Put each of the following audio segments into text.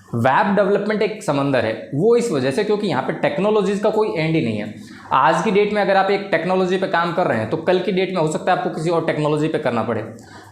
Web development एक समंदर है, वो इस वजह से क्योंकि यहाँ पे टेक्नोलॉजीज का कोई एंड ही नहीं है। आज की डेट में अगर आप एक टेक्नोलॉजी पे काम कर रहे हैं तो कल की डेट में हो सकता है आपको किसी और टेक्नोलॉजी पे करना पड़े,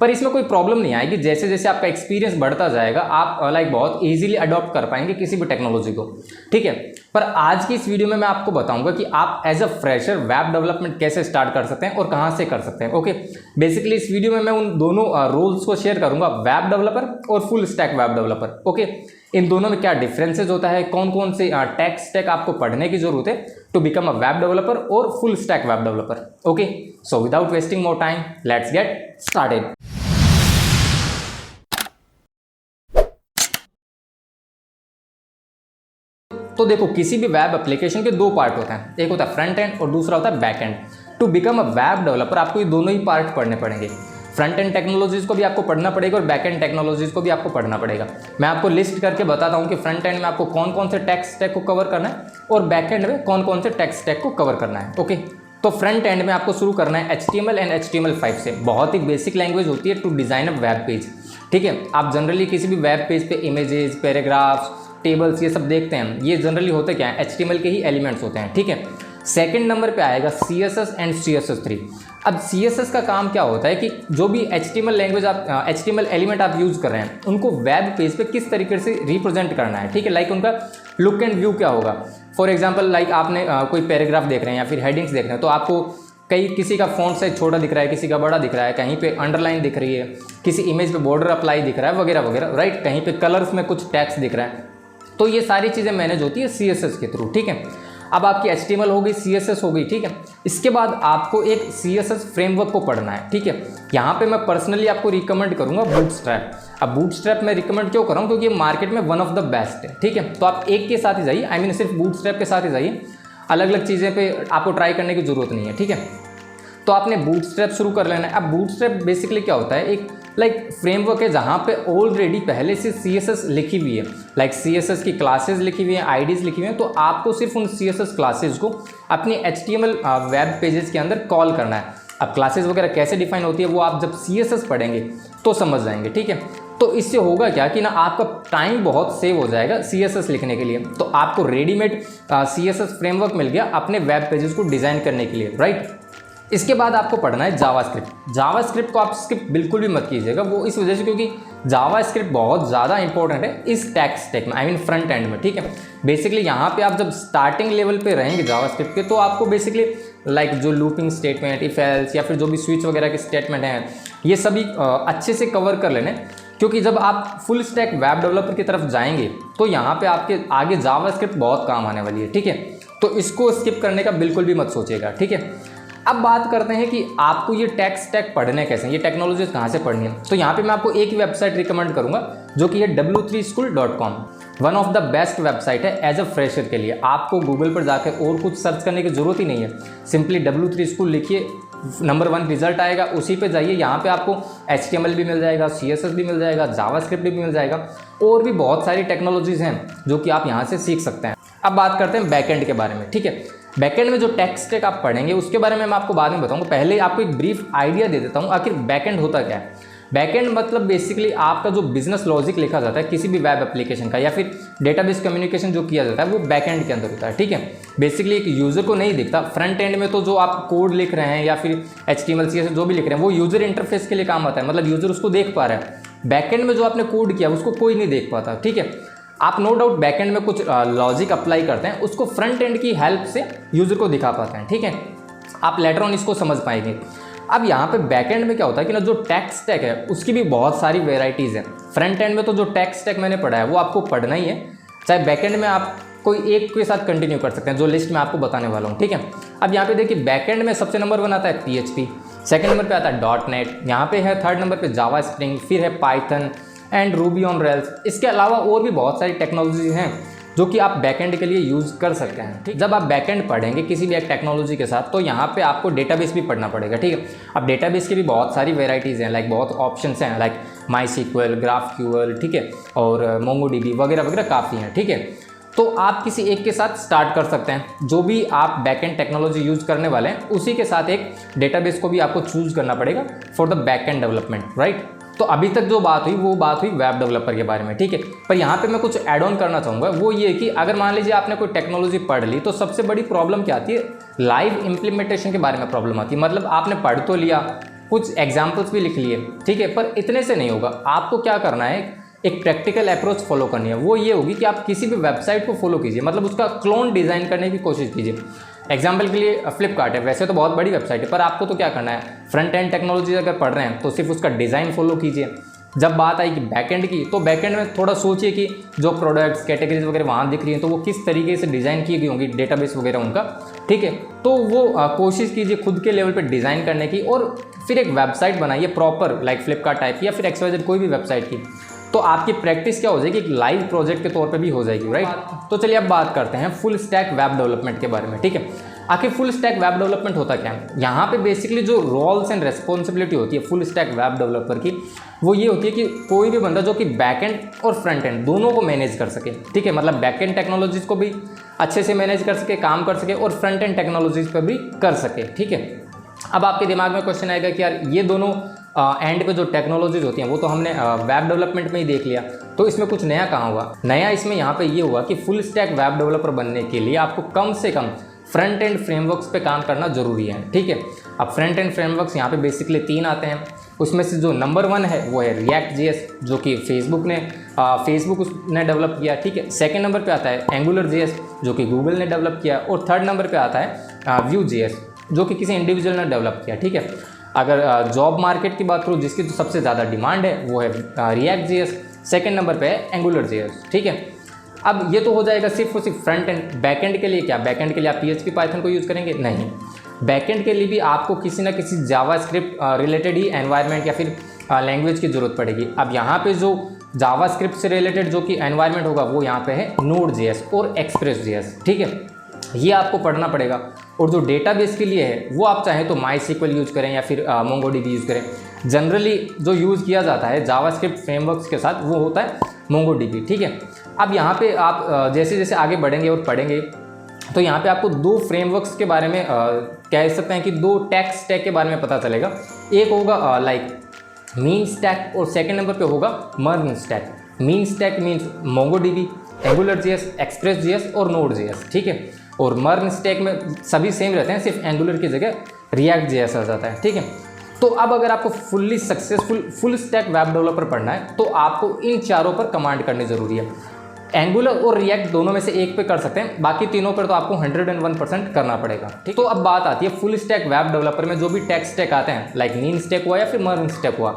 पर इसमें कोई प्रॉब्लम नहीं आएगी। जैसे जैसे आपका एक्सपीरियंस बढ़ता जाएगा आप बहुत ईजिली अडॉप्ट कर पाएंगे किसी भी टेक्नोलॉजी को, ठीक है। पर आज की इस वीडियो में मैं आपको बताऊंगा कि आप as a fresher web development कैसे स्टार्ट कर सकते हैं और कहाँ से कर सकते हैं। ओके, बेसिकली इस वीडियो में मैं उन दोनों रोल्स को शेयर करूंगा, वेब डेवलपर और full stack web developer. Okay, इन दोनों में क्या डिफरेंसेस होता है, कौन कौन से टेक स्टैक आपको पढ़ने की जरूरत है to become a web developer और full stack web developer. Okay, so without wasting more time let's get started. तो देखो, किसी भी वेब एप्लीकेशन के दो पार्ट होते हैं, एक होता है फ्रंट एंड और दूसरा होता है back end. To become a web developer आपको ये दोनों ही पार्ट पढ़ने पड़ेंगे। फ्रंट एंड टेक्नोलॉजीज को भी आपको पढ़ना पड़ेगा और बैक एंड टेक्नोलॉजीज को भी आपको पढ़ना पड़ेगा। मैं आपको लिस्ट करके बताता हूँ कि फ्रंट एंड में आपको कौन कौन से टेक स्टैक को कवर करना है और बैक एंड में कौन कौन से टेक स्टैक को कवर करना है। ओके, तो फ्रंट एंड में आपको शुरू करना है HTML एंड HTML5 से। बहुत ही बेसिक लैंग्वेज होती है to design a web page, ठीक है। आप जनरली किसी भी वेब पेज पे इमेजेस, पैराग्राफ्स, टेबल्स ये सब देखते हैं, ये जनरली होते क्या है, HTML के ही एलिमेंट्स होते हैं, ठीक है। सेकंड नंबर पे आएगा CSS एंड CSS3। अब CSS का काम क्या होता है कि जो भी HTML लैंग्वेज आप HTML एलिमेंट आप यूज़ कर रहे हैं उनको वेब पेज पे किस तरीके से रिप्रेजेंट करना है, ठीक है। लाइक उनका लुक एंड व्यू क्या होगा। फॉर एग्जांपल लाइक आपने कोई पैराग्राफ देख रहे हैं या फिर हेडिंग्स देख रहे हैं, तो आपको किसी का फॉन्ट साइज छोटा दिख रहा है, किसी का बड़ा दिख रहा है, कहीं पे अंडरलाइन दिख रही है, किसी इमेज पे बॉर्डर अप्लाई दिख रहा है वगैरह वगैरह, राइट। कहीं पे कलर्स में कुछ टेक्स्ट दिख रहा है, तो ये सारी चीज़ें मैनेज होती है CSS के थ्रू, ठीक है। अब आपकी HTML हो गई, CSS हो गई, ठीक है। इसके बाद आपको एक CSS फ्रेमवर्क को पढ़ना है, ठीक है। यहाँ पे मैं पर्सनली आपको रिकमेंड करूँगा बूटस्ट्रैप। अब बूटस्ट्रैप मैं रिकमेंड क्यों कर रहा हूँ, क्योंकि ये मार्केट में वन ऑफ द बेस्ट है, ठीक है। तो आप एक के साथ ही जाइए, आई मीन सिर्फ बूटस्ट्रैप के साथ ही जाइए, अलग अलग चीज़ें पे आपको ट्राई करने की ज़रूरत नहीं है, ठीक है। तो आपने बूटस्ट्रैप शुरू कर लेना है। अब बूटस्ट्रैप बेसिकली क्या होता है, एक फ्रेमवर्क है जहाँ पे ऑलरेडी पहले से CSS लिखी हुई है, CSS की क्लासेस लिखी हुई हैं, IDs लिखी हुई हैं, तो आपको सिर्फ उन CSS क्लासेस को अपनी HTML वेब पेजेस के अंदर कॉल करना है। अब क्लासेस वगैरह कैसे डिफाइन होती है वो आप जब CSS पढ़ेंगे तो समझ जाएंगे, ठीक है। तो इससे होगा क्या कि ना आपका टाइम बहुत सेव हो जाएगा CSS लिखने के लिए। तो आपको रेडीमेड CSS फ्रेमवर्क मिल गया अपने वेब पेजेस को डिज़ाइन करने के लिए, राइट। इसके बाद आपको पढ़ना है जावास्क्रिप्ट। जावास्क्रिप्ट को आप स्किप बिल्कुल भी मत कीजिएगा, वो इस वजह से क्योंकि जावास्क्रिप्ट बहुत ज़्यादा इंपॉर्टेंट है इस टेक स्टैक में, आई मीन फ्रंट एंड में, ठीक है। बेसिकली यहाँ पे आप जब स्टार्टिंग लेवल पे रहेंगे जावास्क्रिप्ट के, तो आपको बेसिकली जो लूपिंग स्टेटमेंट, इफ एल्स या फिर जो भी स्विच वगैरह के स्टेटमेंट हैं, ये सभी अच्छे से कवर कर लेने, क्योंकि जब आप फुल स्टैक वेब डेवलपर की तरफ जाएंगे तो यहाँ पे आपके आगे जावास्क्रिप्ट बहुत काम आने वाली है, ठीक है। तो इसको स्किप करने का बिल्कुल भी मत सोचिएगा, ठीक है। अब बात करते हैं कि आपको ये टेक स्टैक पढ़ने कैसे, ये टेक्नोलॉजीज कहाँ से पढ़नी है। तो यहाँ पे मैं आपको एक ही वेबसाइट रिकमेंड करूँगा जो कि है w3school.com। One of the best website है एज अ फ्रेशर के लिए। आपको गूगल पर जाकर और कुछ सर्च करने की ज़रूरत ही नहीं है, सिंपली W3 School लिखिए, नंबर 1 रिजल्ट आएगा, उसी पे जाइए। यहाँ पे आपको HTML भी मिल जाएगा, CSS भी मिल जाएगा, जावास्क्रिप्ट भी मिल जाएगा, और भी बहुत सारी टेक्नोलॉजीज़ हैं जो कि आप यहाँ से सीख सकते हैं। अब बात करते हैं बैकएंड के बारे में, ठीक है। बैकएंड में जो टेक स्टैक आप पढ़ेंगे उसके बारे में मैं आपको बाद में बताऊंगा। पहले आपको एक ब्रीफ आइडिया दे देता हूँ आखिर बैकएंड होता क्या है। बैकएंड मतलब बेसिकली आपका जो बिजनेस लॉजिक लिखा जाता है किसी भी वेब एप्लीकेशन का, या फिर डेटाबेस कम्युनिकेशन जो किया जाता है वो बैकएंड के अंदर होता है, ठीक है। बेसिकली एक यूज़र को नहीं दिखता। फ्रंट एंड में तो जो आप कोड लिख रहे हैं या फिर HTML CSS जो भी लिख रहे हैं वो यूज़र इंटरफेस के लिए काम आता है, मतलब यूज़र उसको देख पा रहा है। बैकएंड में जो आपने कोड किया उसको कोई नहीं देख पाता, ठीक है। आप नो डाउट बैकएंड में कुछ लॉजिक अप्लाई करते हैं, उसको फ्रंट एंड की हेल्प से यूज़र को दिखा पाते हैं, ठीक है। आप लेटर ऑन इसको समझ पाएंगे। अब यहाँ पे बैकएंड में क्या होता है कि ना जो टेक स्टैक है उसकी भी बहुत सारी वेराइटीज़ हैं। फ्रंट एंड में तो जो टेक स्टैक मैंने पढ़ा है वो आपको पढ़ना ही है, चाहे बैकएंड में आप कोई एक के साथ कंटिन्यू कर सकते हैं, जो लिस्ट में आपको बताने वाला हूँ, ठीक है। अब यहाँ पे देखिए बैकएंड में सबसे नंबर 1 आता है PHP, सेकंड नंबर पे आता है .NET, यहाँ पे है थर्ड नंबर पे जावा स्प्रिंग, फिर है Python and Ruby on rails. इसके अलावा और भी बहुत सारी टेक्नोलॉजी हैं जो कि आप बैकएंड के लिए यूज़ कर सकते हैं, ठीक। जब आप बैकएंड पढ़ेंगे किसी भी एक टेक्नोलॉजी के साथ तो यहाँ पे आपको डेटाबेस भी पढ़ना पड़ेगा, ठीक है। अब डेटाबेस की भी बहुत सारी वेराइटीज़ हैं, बहुत ऑप्शंस हैं, MySQL, GraphQL, ठीक है, और MongoDB वगैरह वगैरह काफ़ी हैं, ठीक है। तो आप किसी एक के साथ स्टार्ट कर सकते हैं। जो भी आप बैकएंड टेक्नोलॉजी यूज़ करने वाले हैं उसी के साथ एक डेटाबेस को भी आपको चूज़ करना पड़ेगा for the backend development, right. तो अभी तक जो बात हुई वो बात हुई वेब डेवलपर के बारे में, ठीक है। पर यहाँ पे मैं कुछ ऐड ऑन करना चाहूँगा, वो ये कि अगर मान लीजिए आपने कोई टेक्नोलॉजी पढ़ ली तो सबसे बड़ी प्रॉब्लम क्या आती है, लाइव इम्प्लीमेंटेशन के बारे में प्रॉब्लम आती है। मतलब आपने पढ़ तो लिया, कुछ एग्जाम्पल्स भी लिख लिए, ठीक है, पर इतने से नहीं होगा। आपको क्या करना है, एक प्रैक्टिकल अप्रोच फॉलो करनी है। वो ये होगी कि आप किसी भी वेबसाइट को फॉलो कीजिए, मतलब उसका क्लोन डिज़ाइन करने की कोशिश कीजिए। एग्जाम्पल के लिए फ्लिपकार्ट है, वैसे तो बहुत बड़ी वेबसाइट है, पर आपको तो क्या करना है, फ्रंट एंड टेक्नोलॉजी अगर पढ़ रहे हैं तो सिर्फ उसका डिज़ाइन फॉलो कीजिए। जब बात आएगी बैकएंड की, तो बैकएंड में थोड़ा सोचिए कि जो प्रोडक्ट्स कैटेगरीज वगैरह वहाँ दिख रही हैं तो वो किस तरीके से डिज़ाइन की गई होंगी, डेटाबेस वगैरह उनका, ठीक है। तो वो कोशिश कीजिए खुद के लेवल पे डिज़ाइन करने की, और फिर एक वेबसाइट बनाइए प्रॉपर, लाइक फ्लिपकार्ट टाइप की या फिर XYZ कोई भी वेबसाइट की। तो आपकी प्रैक्टिस क्या हो जाएगी, एक लाइव प्रोजेक्ट के तौर पे भी हो जाएगी, राइट। तो चलिए अब बात करते हैं फुल स्टैक वेब डेवलपमेंट के बारे में, ठीक है। आखिर फुल स्टैक वेब डेवलपमेंट होता क्या है। यहाँ पे बेसिकली जो रोल्स एंड रेस्पॉन्सिबिलिटी होती है फुल स्टैक वेब डेवलपर की, वो ये होती है कि कोई भी बंदा जो कि बैक एंड और फ्रंट एंड दोनों को मैनेज कर सके, ठीक है। मतलब बैक एंड टेक्नोलॉजीज को भी अच्छे से मैनेज कर सके, काम कर सके, और फ्रंट एंड टेक्नोलॉजीज पर भी कर सके, ठीक है। अब आपके दिमाग में क्वेश्चन आएगा कि यार ये दोनों एंड पे जो टेक्नोलॉजीज होती हैं वो तो हमने वेब डेवलपमेंट में ही देख लिया, तो इसमें कुछ नया कहाँ हुआ। नया इसमें यहाँ पे ये हुआ कि फुल स्टैक वेब डेवलपर बनने के लिए आपको कम से कम फ्रंट एंड फ्रेमवर्क्स पे काम करना जरूरी है, ठीक है। अब फ्रंट एंड फ्रेमवर्क्स यहाँ पे बेसिकली 3 आते हैं। उसमें से जो नंबर 1 है वो है React.js, जो कि फेसबुक ने डेवलप किया, ठीक है। सेकंड नंबर पे आता है Angular.js, जो कि गूगल ने डेवलप किया, और थर्ड नंबर पे आता है Vue.js, जो कि किसी इंडिविजुअल ने डेवलप किया, ठीक है। अगर जॉब मार्केट की बात करूँ, जिसकी तो सबसे ज़्यादा डिमांड है वो है React.js, सेकंड नंबर पे है Angular.js, ठीक है। अब ये तो हो जाएगा सिर्फ और सिर्फ फ्रंट एंड। बैकएंड के लिए क्या, बैकएंड के लिए आप PHP पाइथन को यूज़ करेंगे? नहीं, बैकएंड के लिए भी आपको किसी ना किसी जावास्क्रिप्ट रिलेटेड ही एनवायरनमेंट या फिर लैंग्वेज की ज़रूरत पड़ेगी। अब यहाँ पे जो जावास्क्रिप्ट से रिलेटेड जो कि एनवायरनमेंट होगा वो यहाँ पे है Node.js और Express.js, ठीक है। ये आपको पढ़ना पड़ेगा। और जो डेटाबेस के लिए है वो आप चाहें तो MySQL यूज़ करें या फिर MongoDB यूज़ करें। जनरली जो यूज़ किया जाता है जावास्क्रिप्ट फ्रेमवर्क्स के साथ वो होता है MongoDB, ठीक है। अब यहाँ पे आप जैसे जैसे आगे बढ़ेंगे और पढ़ेंगे तो यहाँ पे आपको 2 फ्रेमवर्क्स के बारे में कह सकते हैं कि 2 टेक स्टैक के बारे में पता चलेगा। एक होगा लाइक मीन स्टैक, और सेकंड नंबर पे होगा MERN stack. Mean stack means MongoDB, Angular.js, Express.js और Node.js, ठीक है। और मर्न स्टैक में सभी सेम रहते हैं, सिर्फ Angular की जगह React.js आ जाता है, ठीक है। तो अब अगर आपको fully successful full stack web developer पढ़ना है तो आपको इन चारों पर कमांड करनी ज़रूरी है। एंगुलर और रिएक्ट दोनों में से एक पे कर सकते हैं, बाकी तीनों पर तो आपको 101% करना पड़ेगा, ठीक। तो अब बात आती है फुल स्टैक वेब डेवलपर में जो भी टेक स्टैक आते हैं, लाइक मीन स्टैक हुआ या फिर मर्न स्टैक हुआ,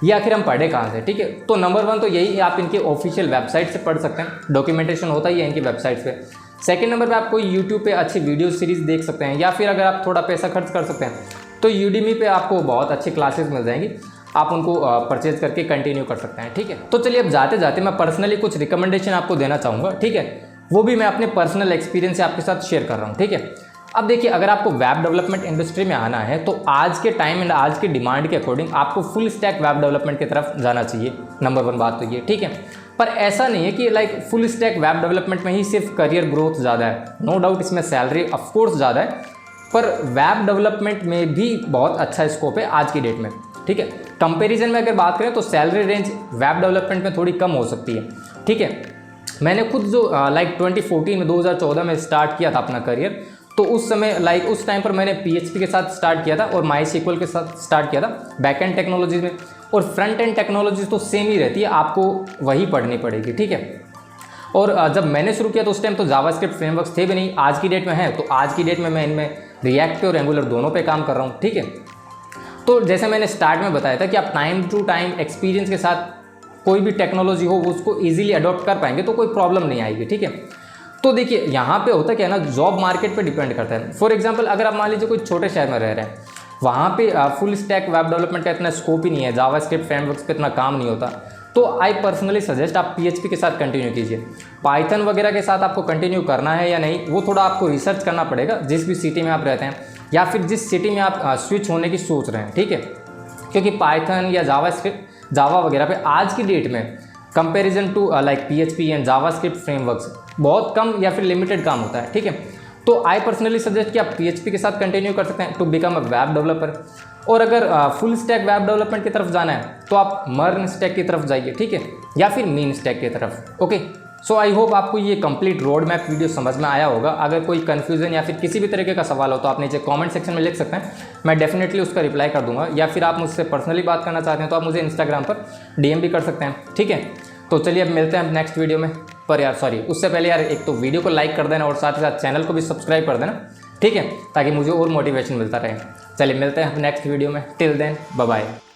ये आखिर हम पढ़े कहाँ से, ठीक है। तो नंबर 1 तो यही है, आप इनके ऑफिशियल वेबसाइट से पढ़ सकते हैं, डॉक्यूमेंटेशन होता ही है इनकी वेबसाइट पे। सेकंड नंबर पे आप कोई यूट्यूब पे अच्छी वीडियो सीरीज़ देख सकते हैं, या फिर अगर आप थोड़ा पैसा खर्च कर सकते हैं तो Udemy पे आपको बहुत अच्छी क्लासेस मिल जाएंगी, आप उनको परचेज करके कंटिन्यू कर सकते हैं, ठीक है। तो चलिए अब जाते जाते मैं पर्सनली कुछ रिकमेंडेशन आपको देना चाहूँगा, ठीक है। वो भी मैं अपने पर्सनल एक्सपीरियंस से आपके साथ शेयर कर रहा हूँ, ठीक है। अब देखिए, अगर आपको वेब डेवलपमेंट इंडस्ट्री में आना है तो आज के टाइम एंड आज की डिमांड के अकॉर्डिंग आपको फुल स्टैक वेब डेवलपमेंट की तरफ जाना चाहिए। नंबर 1 बात तो ये, ठीक है। पर ऐसा नहीं है कि like full stack web development में ही सिर्फ करियर ग्रोथ ज़्यादा है, नो डाउट इसमें सैलरी ऑफकोर्स ज़्यादा है, पर वेब डेवलपमेंट में भी बहुत अच्छा स्कोप है आज की डेट में, ठीक है। कंपैरिजन में अगर बात करें तो सैलरी रेंज वेब डेवलपमेंट में थोड़ी कम हो सकती है, ठीक है। मैंने खुद जो लाइक 2014 में 2014 में स्टार्ट किया था अपना करियर, तो उस समय लाइक उस टाइम पर मैंने PHP के साथ स्टार्ट किया था और MySQL के साथ स्टार्ट किया था बैक एंड टेक्नोलॉजीज में, और फ्रंट एंड टेक्नोलॉजीज तो सेम ही रहती है, आपको वही पढ़नी पड़ेगी, ठीक है। और जब मैंने शुरू किया तो उस टाइम तो जावास्क्रिप्ट फ्रेमवर्क्स थे भी नहीं, आज की डेट में है, तो आज की डेट में मैं इनमें रिएक्ट पे और एंगुलर दोनों पे काम कर रहा हूँ, ठीक है। तो जैसे मैंने स्टार्ट में बताया था कि आप टाइम टू टाइम एक्सपीरियंस के साथ कोई भी टेक्नोलॉजी हो वो उसको ईजिली अडॉप्ट कर पाएंगे तो कोई प्रॉब्लम नहीं आएगी, ठीक है। तो देखिए यहाँ पे होता क्या है ना, जॉब मार्केट पे डिपेंड करता है। फॉर एग्जांपल अगर आप मान लीजिए कोई छोटे शहर में रह रहे हैं, वहाँ पे फुल स्टैक वेब डेवलपमेंट का इतना स्कोप ही नहीं है, जावास्क्रिप्ट फ्रेमवर्क्स पे इतना काम नहीं होता, तो आई पर्सनली सजेस्ट आप PHP के साथ कंटिन्यू कीजिए। पाइथन वगैरह के साथ आपको कंटिन्यू करना है या नहीं वो थोड़ा आपको रिसर्च करना पड़ेगा, जिस भी सिटी में आप रहते हैं या फिर जिस सिटी में आप स्विच होने की सोच रहे हैं, ठीक है। क्योंकि पाइथन या जावा वगैरह पे आज की डेट में comparison to like PHP and JavaScript frameworks बहुत कम या फिर लिमिटेड काम होता है, ठीक है। तो आई पर्सनली सजेस्ट कि आप PHP के साथ कंटिन्यू कर सकते हैं to become a web developer. और अगर फुल स्टैक वेब डेवलपमेंट की तरफ जाना है तो आप मर्न स्टैक की तरफ जाइए, ठीक है, या फिर मीन स्टैक की तरफ। ओके, सो आई होप आपको ये कंप्लीट रोड मैप वीडियो समझ में आया होगा। अगर कोई कन्फ्यूजन या फिर किसी भी तरीके का सवाल हो तो आप नीचे कमेंट सेक्शन में लिख सकते हैं, मैं डेफिनेटली उसका रिप्लाई कर दूंगा। या फिर आप मुझसे पर्सनली बात करना चाहते हैं तो आप मुझे इंस्टाग्राम पर DM भी कर सकते हैं, ठीक है। तो चलिए अब मिलते हैं नेक्स्ट वीडियो में। पर यार सॉरी, उससे पहले यार एक तो वीडियो को लाइक कर देना और साथ ही साथ चैनल को भी सब्सक्राइब कर देना, ठीक है, ताकि मुझे और मोटिवेशन मिलता रहे। चलिए मिलते हैं नेक्स्ट वीडियो में, टिल देन बाय बाय।